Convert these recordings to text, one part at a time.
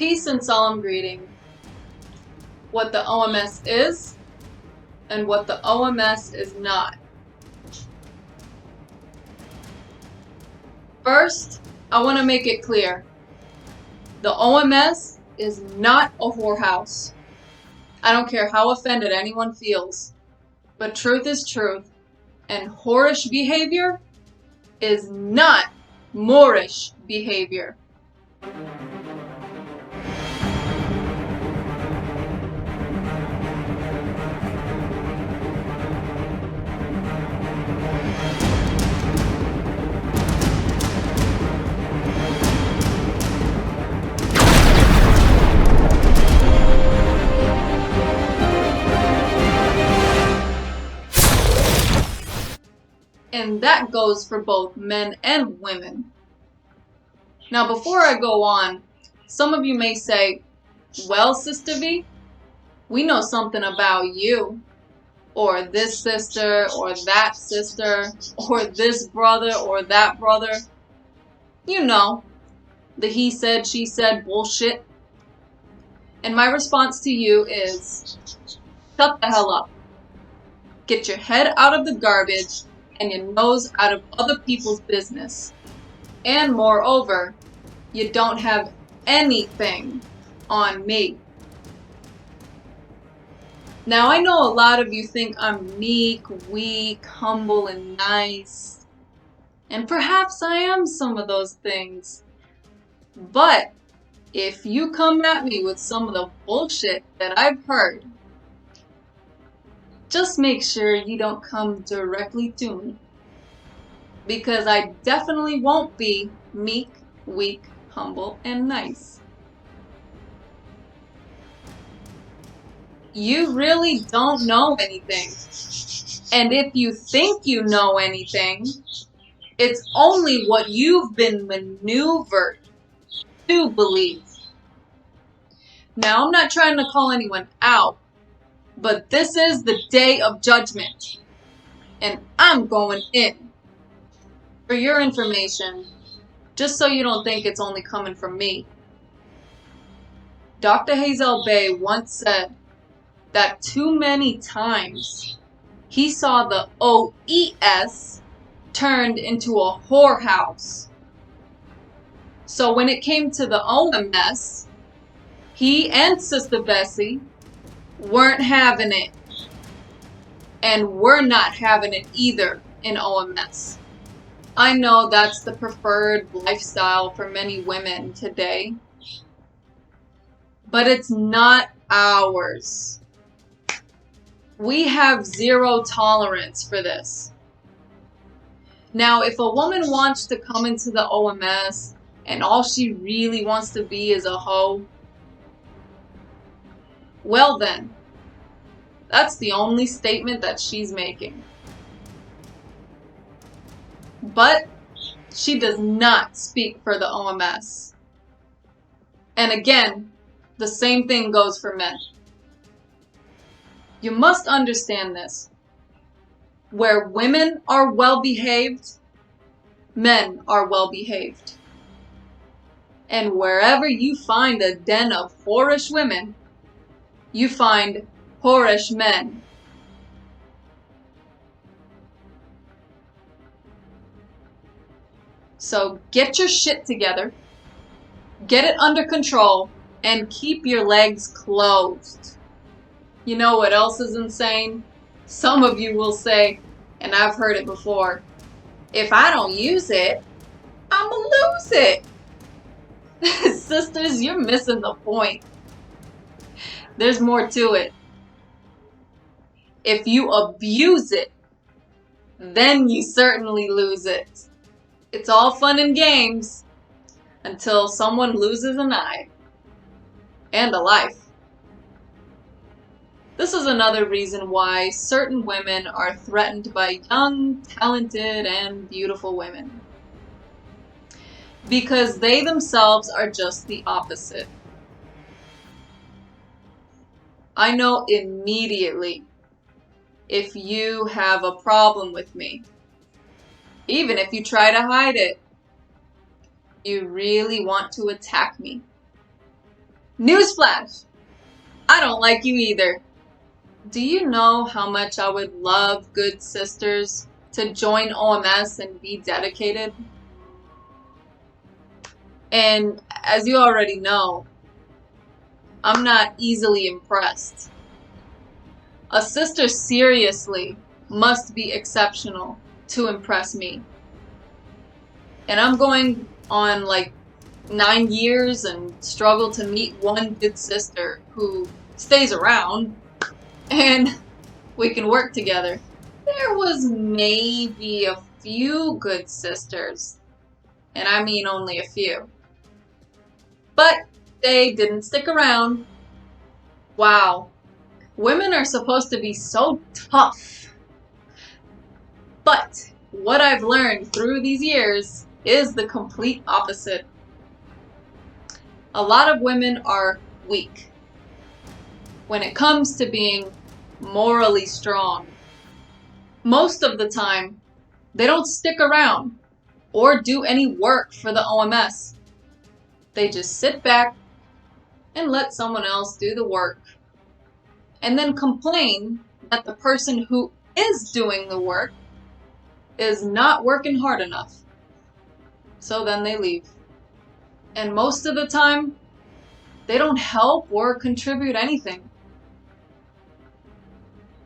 Peace and solemn greeting. What the O.M.S is and what the O.M.S is not. First, I want to make it clear. The O.M.S is not a whorehouse. I don't care how offended anyone feels, but truth is truth, and whorish behavior is not Moorish behavior. And that goes for both men and women. Now, before I go on, some of you may say, well, Sister V, we know something about you, or this sister, or that sister, or this brother, or that brother. You know, the he said, she said bullshit. And my response to you is, shut the hell up. Get your head out of the garbage and your nose out of other people's business. And moreover, you don't have anything on me. Now, I know a lot of you think I'm meek, weak, humble, and nice. And perhaps I am some of those things. But if you come at me with some of the bullshit that I've heard, just make sure you don't come directly to me. Because I definitely won't be meek, weak, humble, and nice. You really don't know anything. And if you think you know anything, it's only what you've been maneuvered to believe. Now, I'm not trying to call anyone out, but this is the day of judgment, and I'm going in. For your information, just so you don't think it's only coming from me, Dr. Hazel Bay once said that too many times he saw the O.E.S. turned into a whorehouse. So when it came to the O.M.S, he and Sister Bessie weren't having it. And we're not having it either in O.M.S. I know that's the preferred lifestyle for many women today, but it's not ours. We have zero tolerance for this. Now, if a woman wants to come into the O.M.S and all she really wants to be is a hoe, well then, that's the only statement that she's making. But she does not speak for the O.M.S. And again, the same thing goes for men. You must understand this. Where women are well behaved, men are well behaved. And wherever you find a den of whorish women, you find whorish men. So get your shit together, get it under control, and keep your legs closed. You know what else is insane? Some of you will say, and I've heard it before, if I don't use it, I'ma lose it. Sisters, you're missing the point. There's more to it. If you abuse it, then you certainly lose it. It's all fun and games until someone loses an eye and a life. This is another reason why certain women are threatened by young, talented, and beautiful women. Because they themselves are just the opposite. I know immediately if you have a problem with me. Even if you try to hide it, you really want to attack me. Newsflash! I don't like you either. Do you know how much I would love good sisters to join O.M.S and be dedicated? And as you already know, I'm not easily impressed. A sister seriously must be exceptional to impress me. And I'm going on like 9 years and struggle to meet one good sister who stays around and we can work together. There was maybe a few good sisters, and I mean only a few. But they didn't stick around. Wow, women are supposed to be so tough. But what I've learned through these years is the complete opposite. A lot of women are weak when it comes to being morally strong. Most of the time, they don't stick around or do any work for the O.M.S. They just sit back and let someone else do the work, and then complain that the person who is doing the work is not working hard enough. So then they leave. And most of the time, they don't help or contribute anything.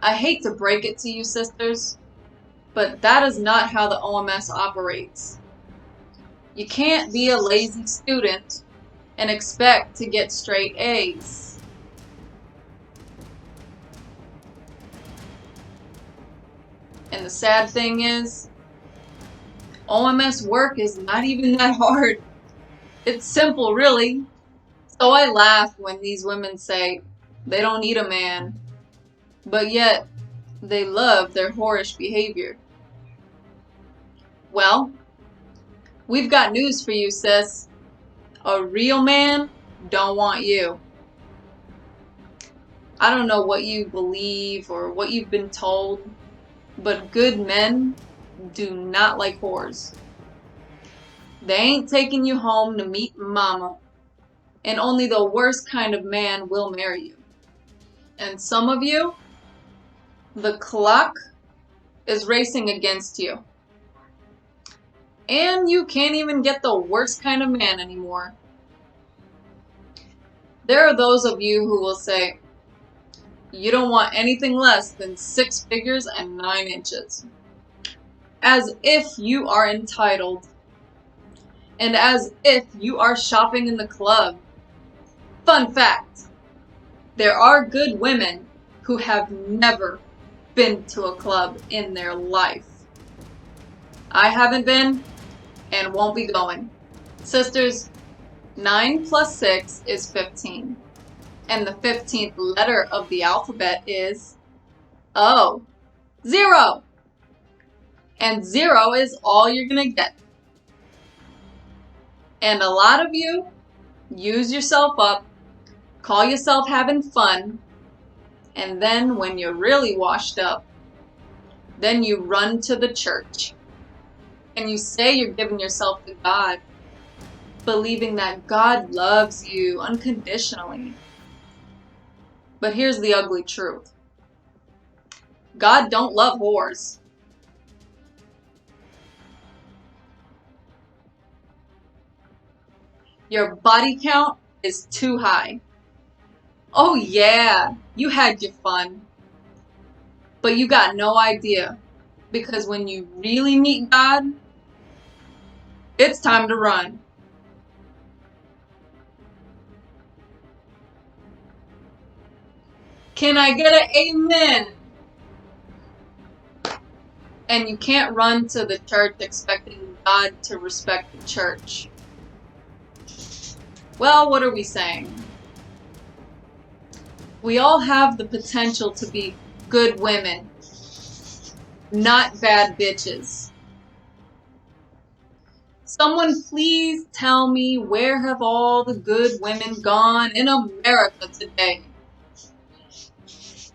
I hate to break it to you, sisters, but that is not how the O.M.S operates. You can't be a lazy student and expect to get straight A's. And the sad thing is, O.M.S work is not even that hard. It's simple, really. So I laugh when these women say they don't need a man, but yet they love their whorish behavior. Well, we've got news for you, sis. A real man don't want you. I don't know what you believe or what you've been told, but good men do not like whores. They ain't taking you home to meet mama, and only the worst kind of man will marry you. And some of you, the clock is racing against you. And you can't even get the worst kind of man anymore. There are those of you who will say, you don't want anything less than 6 figures and 9 inches. As if you are entitled. And as if you are shopping in the club. Fun fact, there are good women who have never been to a club in their life. I haven't been and won't be going. Sisters, 9 plus 6 is 15. And the 15th letter of the alphabet is O. 0. And 0 is all you're gonna get. And a lot of you use yourself up, call yourself having fun, and then when you're really washed up, then you run to the church. And you say you're giving yourself to God, believing that God loves you unconditionally. But here's the ugly truth. God don't love whores. Your body count is too high. Oh yeah, you had your fun. But you got no idea. Because when you really meet God, it's time to run. Can I get an amen? And you can't run to the church expecting God to respect the church. Well, what are we saying? We all have the potential to be good women, not bad bitches. Someone please tell me, where have all the good women gone in America today?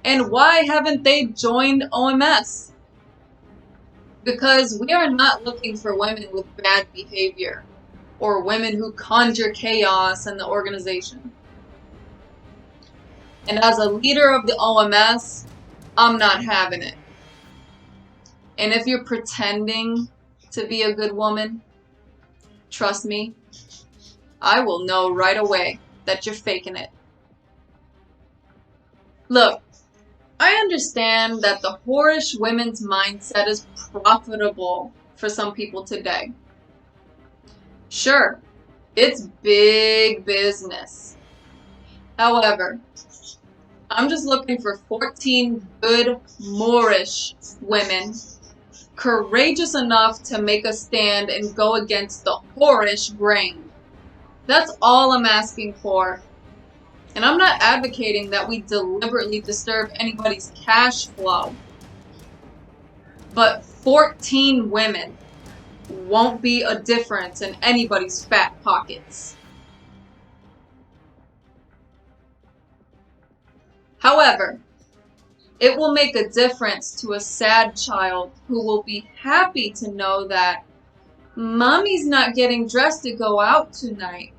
And why haven't they joined O.M.S? Because we are not looking for women with bad behavior or women who conjure chaos in the organization. And as a leader of the O.M.S, I'm not having it. And if you're pretending to be a good woman, trust me, I will know right away that you're faking it. Look, I understand that the whorish women's mindset is profitable for some people today. Sure, it's big business. However, I'm just looking for 14 good Moorish women, courageous enough to make a stand and go against the whorish grain. That's all I'm asking for. And I'm not advocating that we deliberately disturb anybody's cash flow. But 14 women won't be a difference in anybody's fat pockets. However, it will make a difference to a sad child who will be happy to know that Mommy's not getting dressed to go out tonight.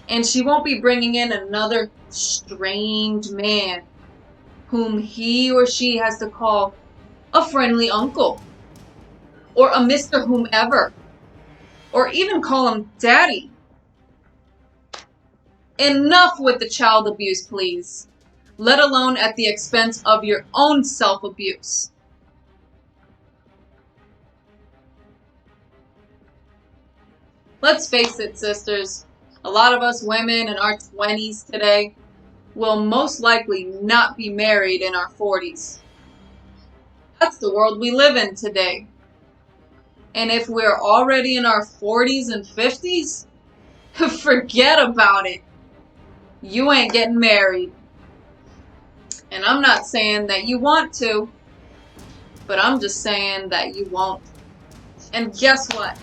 And she won't be bringing in another strange man whom he or she has to call a friendly uncle, or a Mr. Whomever, or even call him Daddy. Enough with the child abuse, please, let alone at the expense of your own self-abuse. Let's face it, sisters, a lot of us women in our 20s today will most likely not be married in our 40s. That's the world we live in today. And if we're already in our 40s and 50s, forget about it. You ain't getting married. And I'm not saying that you want to, but I'm just saying that you won't. And guess what?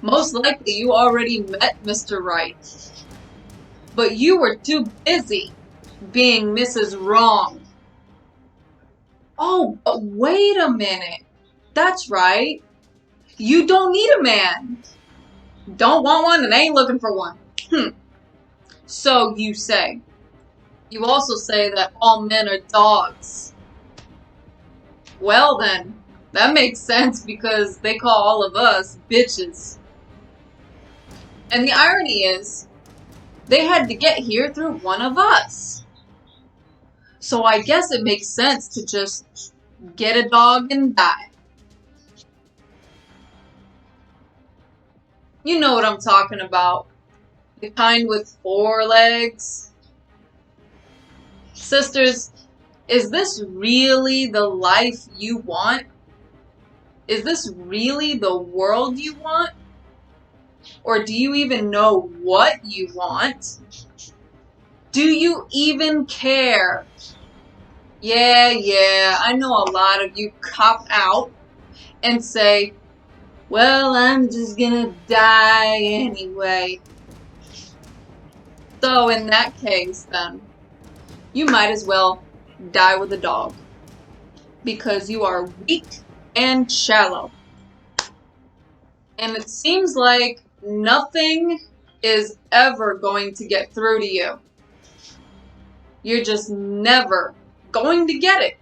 Most likely you already met Mr. Right. But you were too busy being Mrs. Wrong. Oh, but wait a minute. That's right. You don't need a man. Don't want one and ain't looking for one. So you say. You also say that all men are dogs. Well then, that makes sense because they call all of us bitches. And the irony is, they had to get here through one of us. So I guess it makes sense to just get a dog and die. You know what I'm talking about. The kind with 4 legs. Sisters, is this really the life you want? Is this really the world you want? Or do you even know what you want? Do you even care? Yeah, I know a lot of you cop out and say, well, I'm just gonna die anyway. So in that case, then, you might as well die with a dog. Because you are weak and shallow. And it seems like nothing is ever going to get through to you. You're just never going to get it.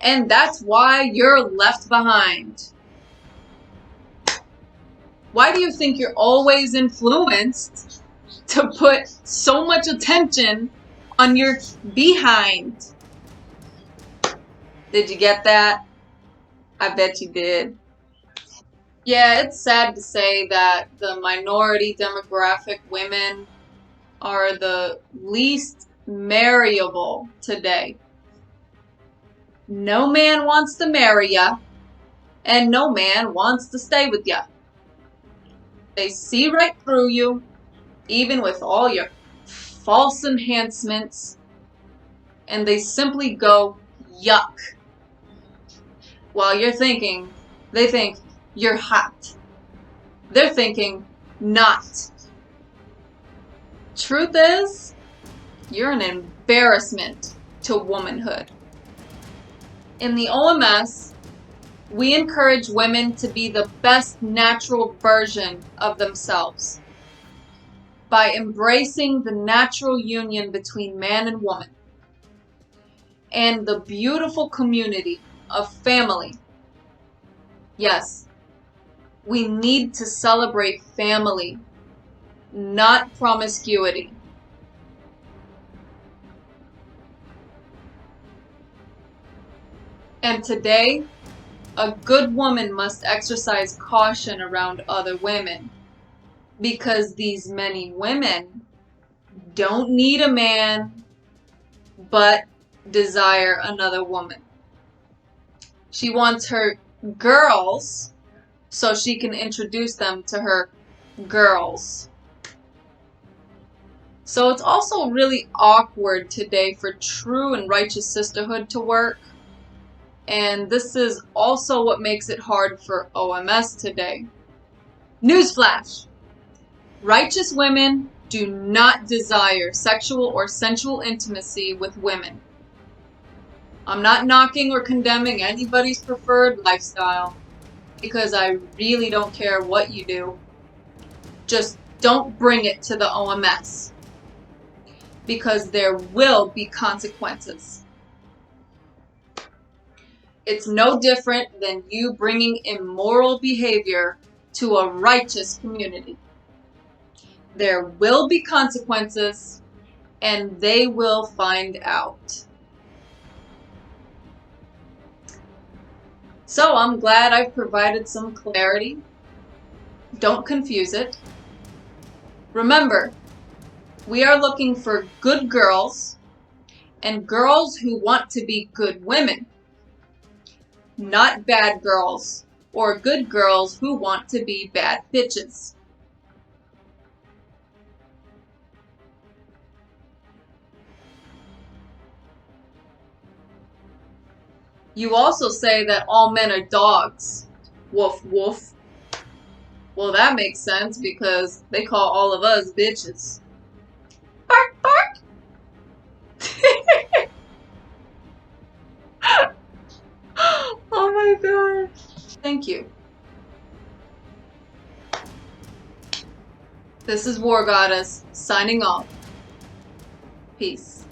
And that's why you're left behind. Why do you think you're always influenced to put so much attention on your behind? Did you get that? I bet you did. Yeah, it's sad to say that the minority demographic women are the least marryable today. No man wants to marry ya, and no man wants to stay with ya. They see right through you, even with all your false enhancements, and they simply go, yuck. While you're thinking, they think you're hot. They're thinking, not. Truth is, you're an embarrassment to womanhood. In the O.M.S, we encourage women to be the best natural version of themselves. by embracing the natural union between man and woman and the beautiful community of family. Yes, we need to celebrate family, not promiscuity. And today, a good woman must exercise caution around other women, because these many women don't need a man, but desire another woman. She wants her girls so she can introduce them to her girls. So it's also really awkward today for true and righteous sisterhood to work. And this is also what makes it hard for O.M.S. today. Newsflash! Righteous women do not desire sexual or sensual intimacy with women. I'm not knocking or condemning anybody's preferred lifestyle, because I really don't care what you do. Just don't bring it to the O.M.S. because there will be consequences. It's no different than you bringing immoral behavior to a righteous community. There will be consequences, and they will find out. So I'm glad I've provided some clarity. Don't confuse it. Remember, we are looking for good girls and girls who want to be good women, not bad girls or good girls who want to be bad bitches. You also say that all men are dogs. Woof woof. Well, that makes sense because they call all of us bitches. Bark bark. Oh my god. Thank you. This is War Goddess signing off. Peace.